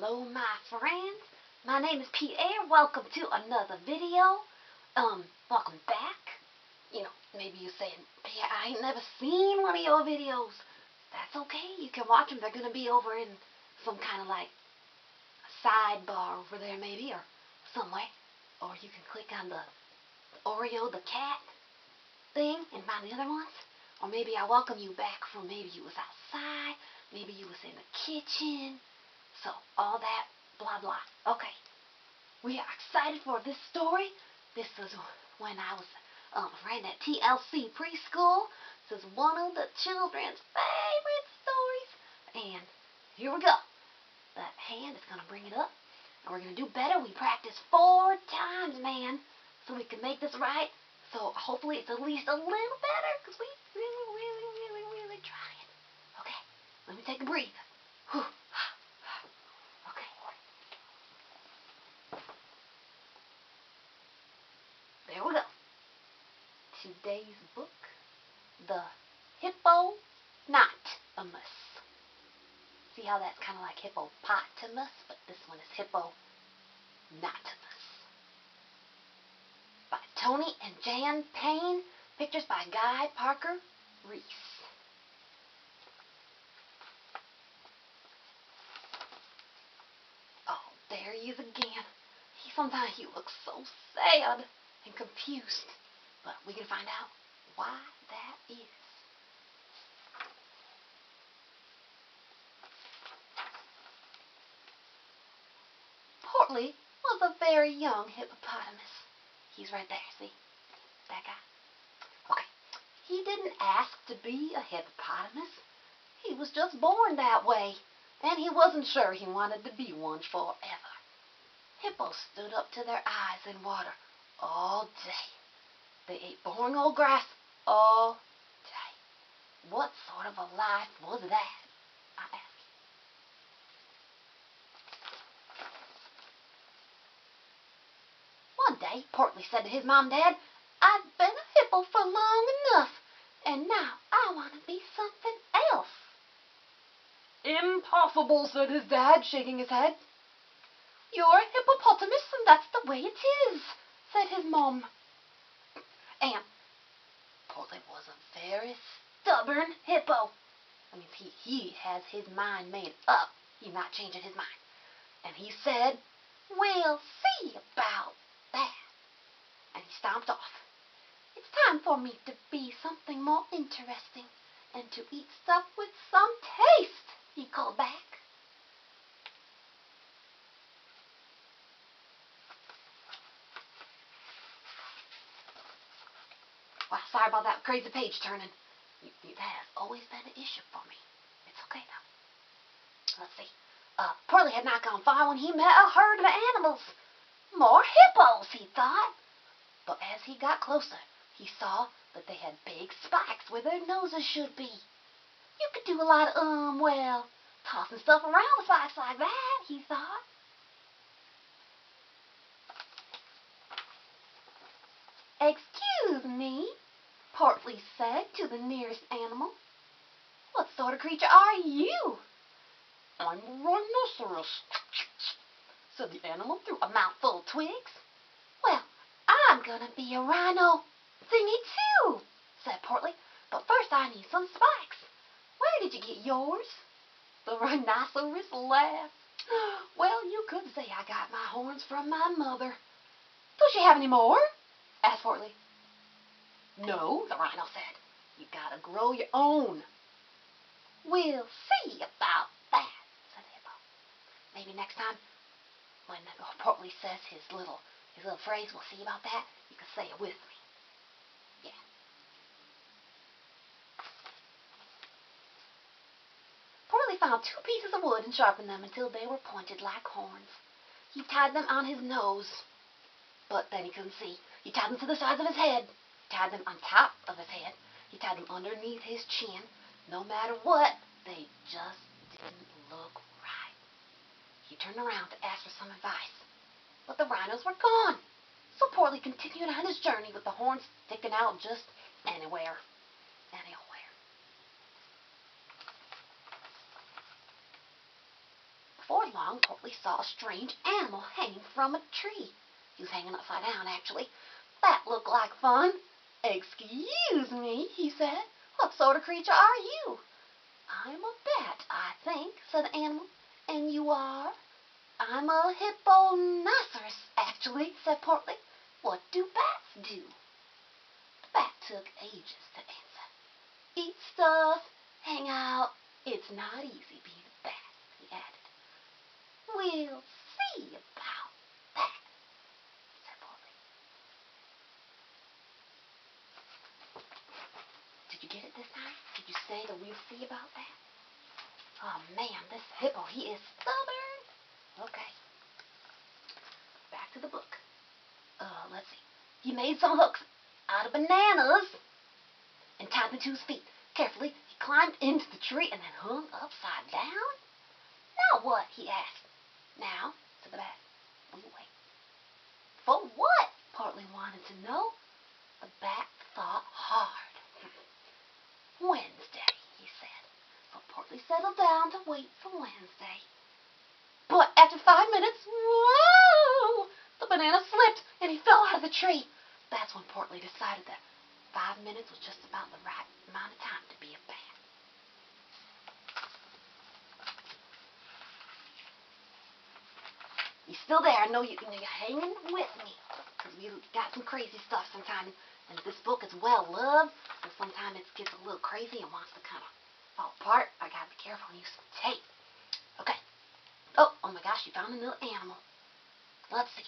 Hello, my friends. My name is Pierre. Welcome to another video. Welcome back. Maybe you're saying, Pierre, I ain't never seen one of your videos. That's okay. You can watch them. They're going to be over in some kind of like sidebar over there maybe, or somewhere. Or you can click on the Oreo the cat thing and find the other ones. Or maybe I welcome you back from maybe you was outside. Maybe you was in the kitchen. So, all that, blah, blah. Okay. We are excited for this story. This is when I was ran at TLC preschool. This is one of the children's favorite stories. And here we go. That hand is going to bring it up. And we're going to do better. We practiced 4 times, man. So we can make this right. So hopefully it's at least a little better. Because we really trying. Okay. Let me take a breathe. Whew. There we go. Today's book, the Hippo-NOT-amus. See how that's kind of like hippopotamus, but this one is Hippo-NOT-amus. By Tony and Jan Payne. Pictures by Guy Parker Reese. Oh, there he is again. Sometimes he looks so sad and confused, but we can find out why that is. Portly was a very young hippopotamus. He's right there, see? That guy. Okay. He didn't ask to be a hippopotamus. He was just born that way, and he wasn't sure he wanted to be one forever. Hippos stood up to their eyes in water all day. They ate boring old grass all day. What sort of a life was that, I ask you. One day, Portly said to his mom and dad, I've been a hippo for long enough, and now I want to be something else. Impossible, said his dad, shaking his head. You're a hippopotamus, and that's the way it is, said his mom. And Portly was a very stubborn hippo. I mean, he has his mind made up. He's not changing his mind. And he said, we'll see about that. And he stomped off. It's time for me to be something more interesting and to eat stuff with some taste, he called back. Wow, sorry about that crazy page turning. That has always been an issue for me. It's okay, though. Let's see. Portly had not gone far when he met a herd of animals. More hippos, he thought. But as he got closer, he saw that they had big spikes where their noses should be. You could do a lot of, tossing stuff around with spikes like that, he thought. Excuse me, Portly said to the nearest animal. What sort of creature are you? I'm a rhinoceros, said the animal through a mouthful of twigs. Well, I'm gonna be a rhino thingy too, said Portly, but first I need some spikes. Where did you get yours? The rhinoceros laughed. Well, you could say I got my horns from my mother. Does she have any more? Asked Portly. No, the rhino said. You gotta grow your own. We'll see about that, said the hippo. Maybe next time when Portly says his little phrase, we'll see about that, you can say it with me. Yeah. Portly found 2 pieces of wood and sharpened them until they were pointed like horns. He tied them on his nose, but then he couldn't see. He tied them to the sides of his head. He tied them on top of his head. He tied them underneath his chin. No matter what, they just didn't look right. He turned around to ask for some advice, but the rhinos were gone. So Portly continued on his journey with the horns sticking out just anywhere. Before before long, Portly saw a strange animal hanging from a tree. He was hanging upside down, actually. That looked like fun. "Excuse me," he said. "What sort of creature are you?" "I'm a bat, I think," said the animal. "And you are?" "I'm a Hippo-NOT-amus, actually," said Portly. "What do bats do?" The bat took ages to answer. "Eat stuff, hang out. It's not easy being a bat," he added. "We'll see about that," said Portly. Did you get it this time? Did you say the "we'll see about that"? Oh man, this hippo, he is stubborn. Okay. Back to the book. Let's see. He made some hooks out of bananas and tied them to his feet. Carefully, he climbed into the tree and then hung upside down. "Now what?" he asked. "Now," said the bat, "we wait." "For what?" Portly wanted to know. The bat thought hard. "Wednesday," he said. So Portly settled down to wait for Wednesday. But after 5 minutes, whoa! The banana slipped and he fell out of the tree. That's when Portly decided that 5 minutes was just about the right amount of time to be a bat. You still there? I know you're hanging with me, because we got some crazy stuff sometimes, and this book is well loved, and sometimes it gets a little crazy and wants to kind of fall apart. I gotta be careful and use some tape. Okay. Oh my gosh, you found another animal. Let's see.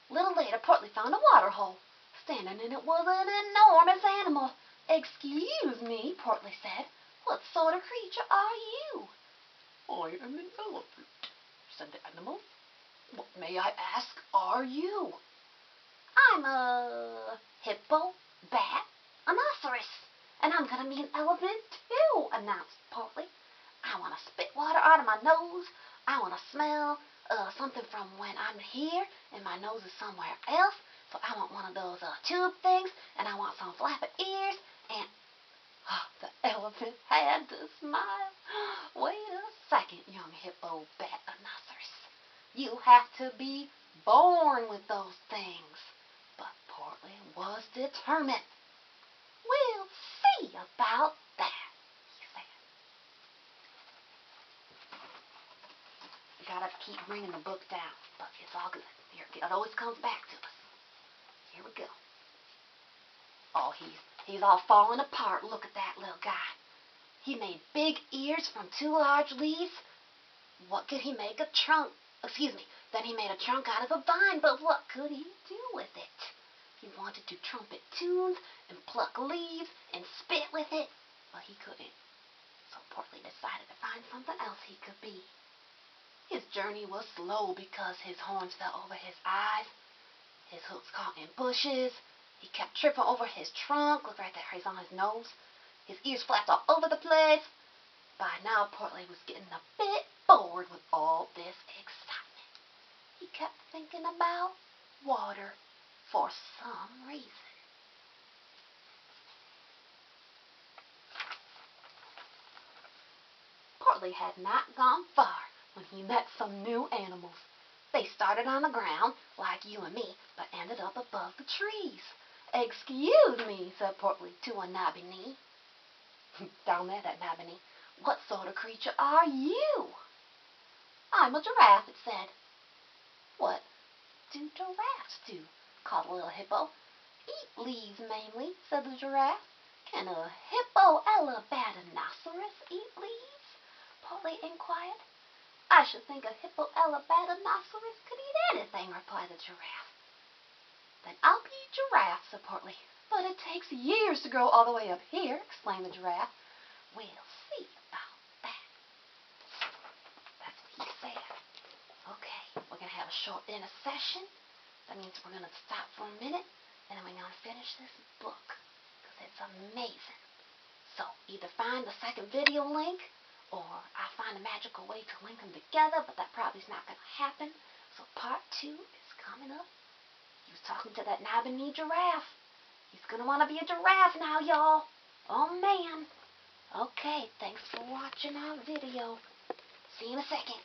A little later, Portly found a water hole. Standing in it was an enormous animal. "Excuse me," Portly said. "What sort of creature are you?" "I am an elephant," said the animal. "What, may I ask, are you?" "I'm a Hippo-Bat-Anosaurus, and I'm going to be an elephant too," announced Portly. "I want to spit water out of my nose. I want to smell something from when I'm here and my nose is somewhere else. So I want one of those tube things, and I want some flappy ears, and..." The elephant had to smile. "Wait a second, young Hippo-Bat-Anosaurus. You have to be born with those things." But Portly was determined. "We'll see about that," he said. We gotta keep bringing the book down, but it's all good. Here, it always comes back to us. Here we go. Oh, he's all falling apart. Look at that little guy. He made big ears from 2 large leaves. What could he make a trunk? Excuse me. Then he made a trunk out of a vine, but what could he do with it? He wanted to trumpet tunes and pluck leaves and spit with it, but he couldn't. So Portly decided to find something else he could be. His journey was slow because his horns fell over his eyes. His hooks caught in bushes. He kept tripping over his trunk. Look right there, he's on his nose. His ears flapped all over the place. By now, Portly was getting a bit bored with all this excitement. He kept thinking about water for some reason. Portly had not gone far when he met some new animals. They started on the ground, like you and me, but ended up above the trees. "Excuse me," said Portly to a Nabby-knee. Down there, that Nabby-knee. "What sort of creature are you?" "I'm a giraffe," it said. "What do giraffes do?" called the little hippo. "Eat leaves mainly," said the giraffe. "Can a Hippo-Bat-Anosaurus eat leaves?" Portly inquired. "I should think a Hippo-Bat-Anosaurus could eat anything," replied the giraffe. "Then I'll be a giraffe," said Portly. "But it takes years to grow all the way up here," explained the giraffe. "We'll see about that." That's what he said. Okay, we're going to have a short intercession. That means we're going to stop for a minute, and then we're going to finish this book, because it's amazing. So, either find the second video link, or I'll find a magical way to link them together, but that probably is not going to happen. So part 2 is coming up. He was talking to that Nabby-knee giraffe. He's going to want to be a giraffe now, y'all. Oh, man. Okay, thanks for watching our video. See you in a second.